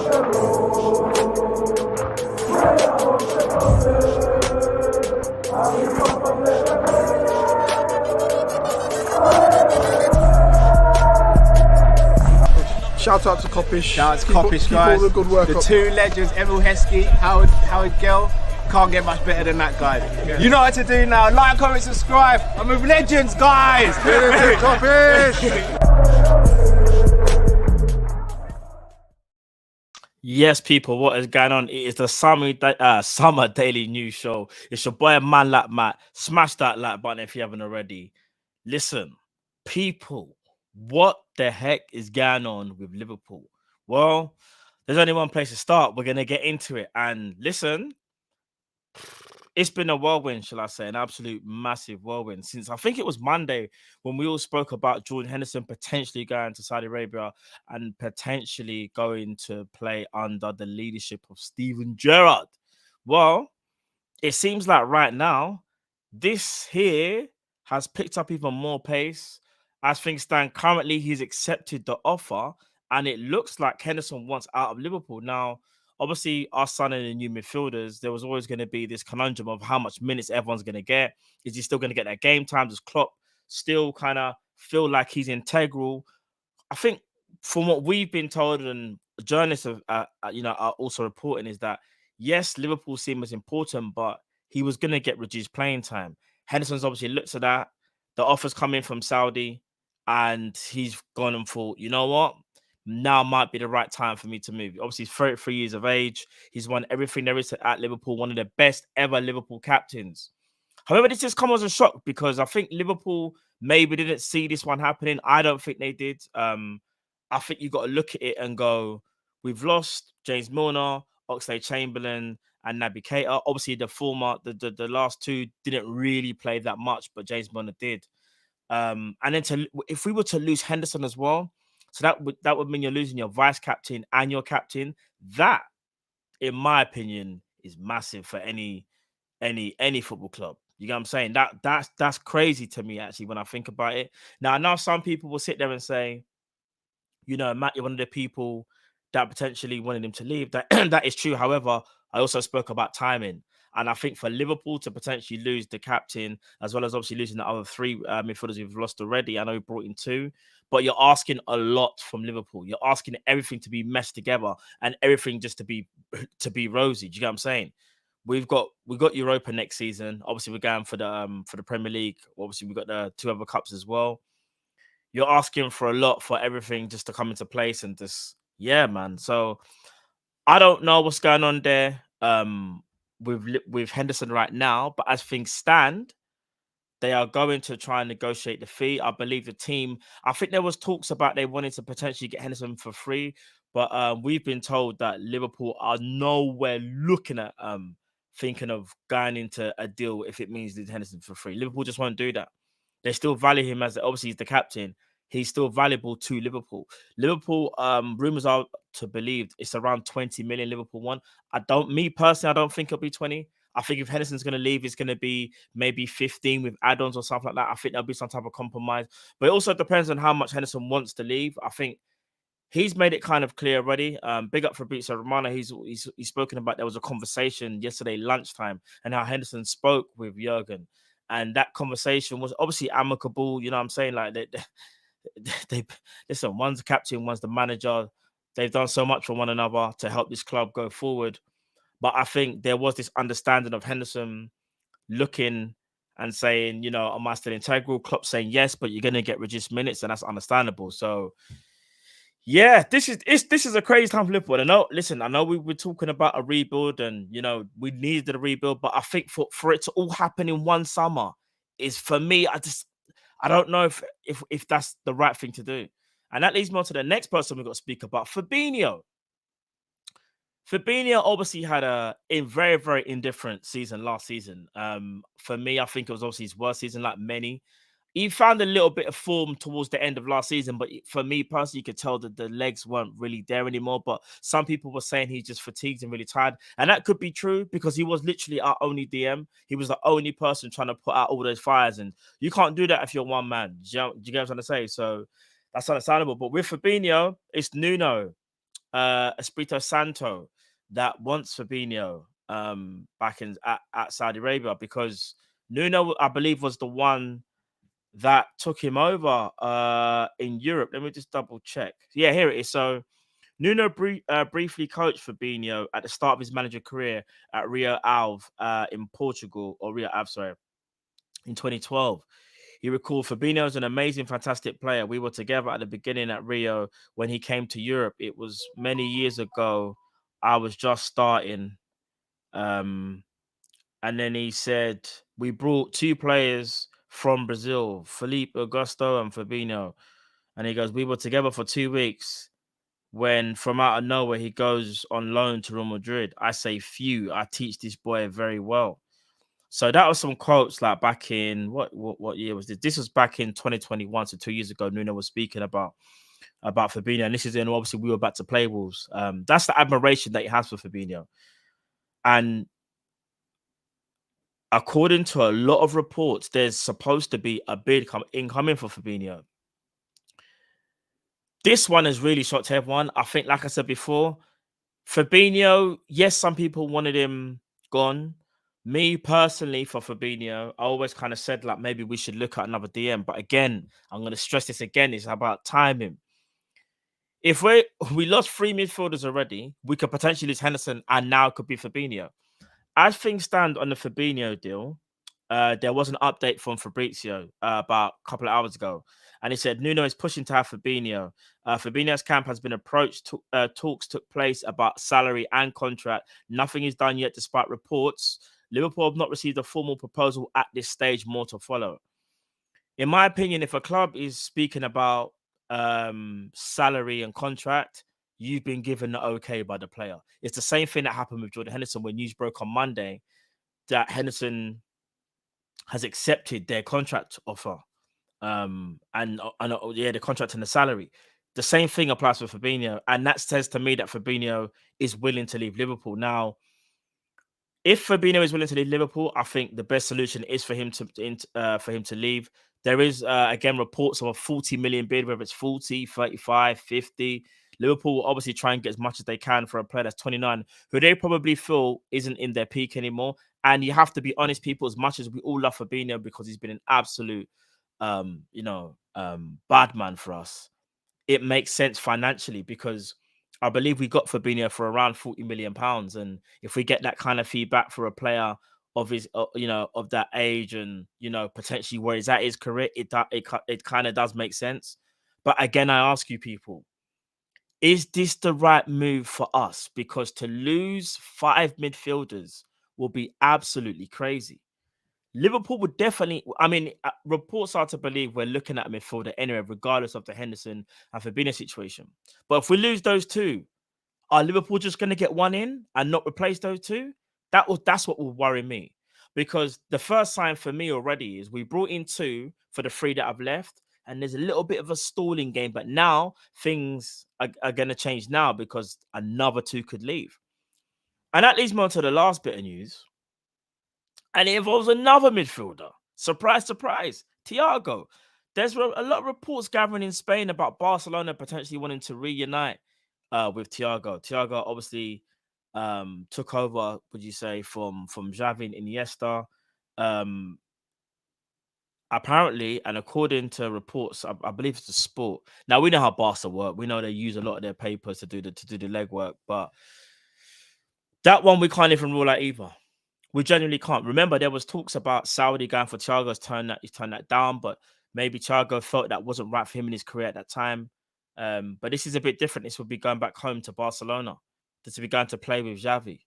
Shout out to Kop-Ish. Shout out to Kopish, guys. All the good work the up. two legends, Emil Heskey, Howard Gill. Can't get much better than that, guys. Yeah. You know what to do now. Like, comment, subscribe. I'm with legends, guys. Kopish. Yes, people, what is going on? It is the summer daily news show. It's your boy, Man Like Matt. Smash that like button if you haven't already. Listen, people, what the heck is going on with Liverpool? Well, there's only one place to start. We're going to get into it. And listen, it's been a whirlwind, shall I say, an absolute massive whirlwind since I think it was Monday when we all spoke about Jordan Henderson potentially going to Saudi Arabia and potentially going to play under the leadership of Steven Gerrard. Well, it seems like right now, this here has picked up even more pace. As things stand currently, he's accepted the offer and it looks like Henderson wants out of Liverpool. Now, obviously, our son and the new midfielders, there was always going to be this conundrum of how much minutes everyone's going to get. Is he still going to get that game time? Does Klopp still kind of feel like he's integral? I think from what we've been told and journalists are also reporting is that, yes, Liverpool seem as important, but he was going to get reduced playing time. Henderson's obviously looked at that. The offer's coming from Saudi and he's gone and thought, you know what? Now might be the right time for me to move. Obviously, he's 33 years of age. He's won everything there is at Liverpool, one of the best ever Liverpool captains. However, this just comes as a shock because I think Liverpool maybe didn't see this one happening. I don't think they did. I think you've got to look at it and go, we've lost James Milner, Oxlade-Chamberlain, and Naby Keita. Obviously, the last two didn't really play that much, but James Milner did. And then if we were to lose Henderson as well, so that would mean you're losing your vice captain and your captain. That, in my opinion, is massive for any football club. You get what I'm saying? That's crazy to me, actually, when I think about it. Now, I know some people will sit there and say, you know, Matt, you're one of the people that potentially wanted him to leave. That is true. However, I also spoke about timing. And I think for Liverpool to potentially lose the captain, as well as obviously losing the other three midfielders we've lost already, I know we brought in two, but you're asking a lot from Liverpool. You're asking everything to be meshed together and everything just to be rosy. Do you get what I'm saying? We've got Europa next season. Obviously, we're going for the Premier League. Obviously, we've got the two other cups as well. You're asking for a lot for everything just to come into place and just, yeah, man. So I don't know what's going on there. With Henderson right now, but as things stand, they are going to try and negotiate the fee. I believe the team, I think there was talks about they wanted to potentially get Henderson for free, but we've been told that Liverpool are nowhere looking at thinking of going into a deal if it means losing Henderson for free. Liverpool just won't do that. They still value him as, obviously he's the captain. He's still valuable to Liverpool. Liverpool, rumors are to believe it's around 20 million Liverpool want. I don't think it'll be 20. I think if Henderson's going to leave, it's going to be maybe 15 with add-ons or something like that. I think there'll be some type of compromise. But it also depends on how much Henderson wants to leave. I think he's made it kind of clear already. Big up for Fabinho Romano. He's spoken about there was a conversation yesterday lunchtime and how Henderson spoke with Jurgen. And that conversation was obviously amicable. You know what I'm saying? Like they listen, one's the captain, one's the manager. They've done so much for one another to help this club go forward. But I think there was this understanding of Henderson looking and saying, you know, am I still integral? Klopp saying yes, but you're going to get reduced minutes, and that's understandable. So, yeah, this is a crazy time for Liverpool. I know we were talking about a rebuild, and you know we needed a rebuild, but I think for it to all happen in one summer is, for me, I don't know if that's the right thing to do. And that leads me on to the next person we've got to speak about, Fabinho. Fabinho obviously had a very, very indifferent season last season. For me, I think it was obviously his worst season, like many. He found a little bit of form towards the end of last season, but for me personally, you could tell that the legs weren't really there anymore. But some people were saying he's just fatigued and really tired. And that could be true because he was literally our only DM. He was the only person trying to put out all those fires. And you can't do that if you're one man. Do you get what I'm trying to say? So that's understandable. But with Fabinho, it's Nuno. Espirito Santo that wants Fabinho back at Saudi Arabia, because Nuno, I believe, was the one that took him over in Europe. Let me just double check. Yeah, here it is. So Nuno briefly coached Fabinho at the start of his manager career at Rio Ave in Portugal, or Rio Ave, sorry, in 2012. He recalled, Fabinho is an amazing, fantastic player. We were together at the beginning at Rio when he came to Europe. It was many years ago. I was just starting. And then he said, we brought two players from Brazil, Felipe Augusto and Fabinho. And he goes, we were together for 2 weeks when from out of nowhere he goes on loan to Real Madrid. I say, phew, I teach this boy very well. So that was some quotes like back in what year was this? This was back in 2021, so 2 years ago. Nuno was speaking about Fabinho, and this is in obviously we were about to play Wolves. That's the admiration that he has for Fabinho, and according to a lot of reports, there's supposed to be a bid incoming for Fabinho. This one has really shocked everyone. I think, like I said before, Fabinho, yes, some people wanted him gone. Me personally, for Fabinho, I always kind of said like maybe we should look at another DM. But again, I'm going to stress this again: it's about timing. If we lost 3 midfielders already, we could potentially lose Henderson, and now it could be Fabinho. As things stand on the Fabinho deal, there was an update from Fabrizio about a couple of hours ago, and he said Nuno is pushing to have Fabinho. Fabinho's camp has been approached. Talks took place about salary and contract. Nothing is done yet, despite reports. Liverpool have not received a formal proposal at this stage. More to follow. In my opinion, if a club is speaking about salary and contract, you've been given the okay by the player. It's the same thing that happened with Jordan Henderson when news broke on Monday that Henderson has accepted their contract offer. The contract and the salary. The same thing applies for Fabinho, and that says to me that Fabinho is willing to leave Liverpool. Now, if Fabinho is willing to leave Liverpool, I think the best solution is for him to leave. There is again reports of a 40 million bid, whether it's 40, 35, 50. Liverpool will obviously try and get as much as they can for a player that's 29, who they probably feel isn't in their peak anymore. And you have to be honest, people, as much as we all love Fabinho because he's been an absolute bad man for us, it makes sense financially because I believe we got Fabinho for around £40 million. And if we get that kind of feedback for a player of his, of that age and, potentially where he's at his career, it kind of does make sense. But again, I ask you people, is this the right move for us? Because to lose 5 midfielders will be absolutely crazy. Liverpool would definitely, reports are to believe we're looking at a midfielder anyway, regardless of the Henderson and Fabinho situation. But if we lose those two, are Liverpool just going to get one in and not replace those two? That's what will worry me. Because the first sign for me already is we brought in 2 for the 3 that have left, and there's a little bit of a stalling game. But now things are going to change now because another 2 could leave. And that leads me on to the last bit of news. And it involves another midfielder. Surprise, surprise, Thiago. There's a lot of reports gathering in Spain about Barcelona potentially wanting to reunite with Thiago. Thiago obviously took over, would you say, from Xavi and Iniesta. Apparently, and according to reports, I believe it's the Sport. Now we know how Barca work. We know they use a lot of their papers to do the legwork, but that one we can't even rule out either. We genuinely can't. Remember, there was talks about Saudi going for Thiago's he's turned that down, but maybe Thiago felt that wasn't right for him in his career at that time. But this is a bit different. This would be going back home to Barcelona. This would be going to play with Xavi.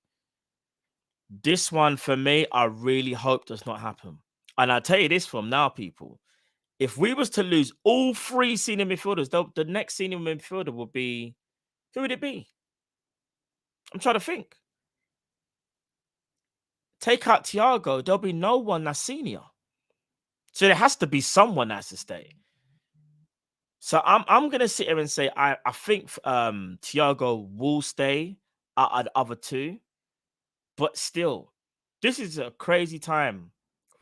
This one, for me, I really hope does not happen. And I'll tell you this from now, people. If we was to lose all 3 senior midfielders, the next senior midfielder would be... Who would it be? I'm trying to think. Take out Thiago, there'll be no one that's senior. So there has to be someone that has to stay. So I'm gonna sit here and say I think Thiago will stay at the other 2, but still, this is a crazy time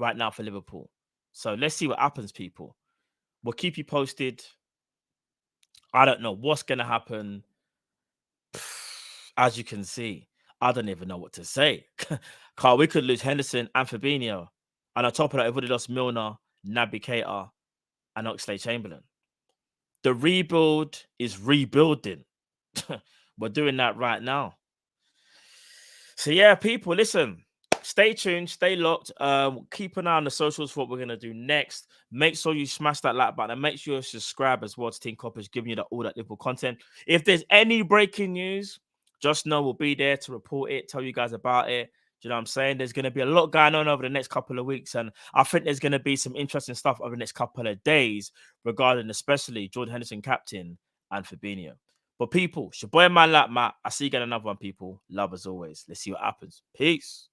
right now for Liverpool. So let's see what happens, people. We'll keep you posted. I don't know what's gonna happen. as you can see, I don't even know what to say. Carl, we could lose Henderson and Fabinho. And on top of that, we've already lost Milner, Naby Keita, and Oxlade-Chamberlain. The rebuild is rebuilding. We're doing that right now. So yeah, people, listen, stay tuned, stay locked. Keep an eye on the socials for what we're going to do next. Make sure you smash that like button and make sure you subscribe as well to Team Kopish, giving you all that Liverpool content. If there's any breaking news, just know we'll be there to report it, tell you guys about it. Do you know what I'm saying? There's going to be a lot going on over the next couple of weeks, and I think there's going to be some interesting stuff over the next couple of days regarding especially Jordan Henderson, captain, and Fabinho. But people, it's your boy Man Like Matt. I see you get another one, people. Love as always. Let's see what happens. Peace.